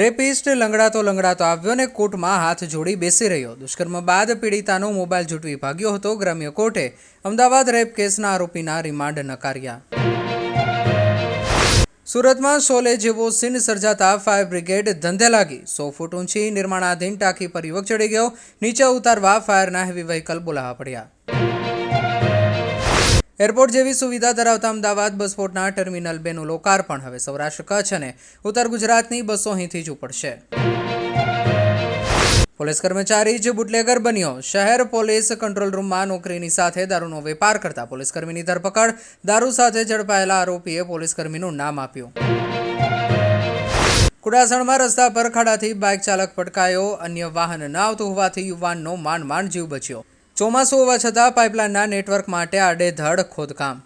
Rapist લંગડાતો આવ્યો ને કોર્ટમાં હાથ જોડી બેસી રહ્યો. દુષ્કર્મ બાદ પીડિતાનો મોબાઈલ ઝૂંટવી ભાગ્યો હતો. ગ્રામ્ય કોર્ટે અમદાવાદ રેપ કેસના આરોપીના રિમાન્ડ નકાર્યા. સુરતમાં શોલે જેવો સીન સર્જાતા ફાયર બ્રિગેડ ધંધે લાગી. 100 ફૂટ ઊંચી નિર્માણાધીન ટાંકી પર યુવક ચડી ગયો. નીચે ઉતારવા ફાયરના હેવી વ્હીકલ બોલાવવા પડ્યા. એરપોર્ટ જેવી સુવિધા ધરાવતા અમદાવાદ બસપોર્ટના ટર્મિનલ 2નું લોકાર્પણ. હવે સૌરાષ્ટ્ર, કચ્છ અને ઉત્તર ગુજરાતની બસો અહીંથી જ ઉપડશે. પોલીસ કર્મચારી જ બુટલેગર બન્યો. શહેર પોલીસ કંટ્રોલ રૂમમાં નોકરીની સાથે દારૂનો વેપાર કરતા પોલીસકર્મીની ધરપકડ. દારૂ સાથે ઝડપાયેલા આરોપીએ પોલીસકર્મીનું નામ આપ્યું. કુડાસણમાં રસ્તા પર ખાડાથી બાઇક ચાલક પટકાયો. અન્ય વાહન ન આવતું હોવાથી યુવાનનો માંડ જીવ બચ્યો. ચોમાસું હોવા છતાં પાઇપલાઇનના નેટવર્ક માટે આડેધડ ખોદકામ.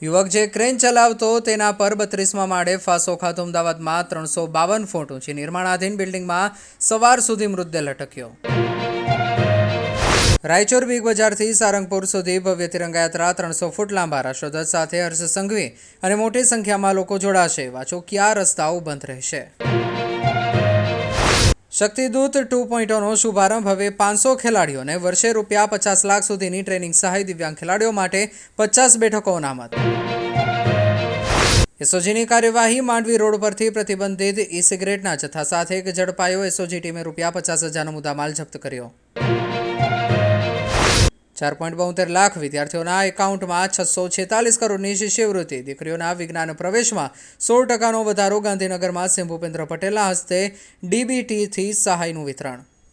યુવક જે ક્રેન ચલાવતો તેના પર 32મા માળે ફાંસો ખાતો. અમદાવાદમાં 352 ફૂટ ઊંચી નિર્માણાધીન બિલ્ડિંગમાં સવાર સુધી મૃતદેહ લટક્યો. રાયચોર બિગ બજારથી સારંગપુર સુધી ભવ્ય તિરંગા યાત્રા 300 ફૂટ લાંબા રાષ્ટ્રધ્વજ સાથે હર્ષ સંઘવી અને મોટી સંખ્યામાં લોકો જોડાશે. વાચોકિયા રસ્તાઓ બંધ રહેશે. શક્તિદૂત 2.0નો શુભારંભ. હવે 500 ખેલાડીઓને વર્ષે ₹50 લાખ સુધીની ટ્રેનિંગ સહાય. દિવ્યાંગ ખેલાડીઓ માટે 50 બેઠકો અનામત. એસઓજીની કાર્યવાહી. માંડવી રોડ પરથી પ્રતિબંધિત ઈ સિગરેટના જથ્થા સાથે એક ઝડપાયો. એસઓજી ટીમે ₹50,000નો મુદ્દામાલ જપ્ત કર્યો. 4.72 લાખ વિદ્યાર્થીઓના એકાઉન્ટમાં 646 કરોડની શિષ્યવૃત્તિ. દીકરીઓના વિજ્ઞાન પ્રવેશમાં 16% વધારો. ગાંધીનગરમાં સીએમ ભૂપેન્દ્ર પટેલના હસ્તે ડીબીટીથી સહાયનું વિતરણ.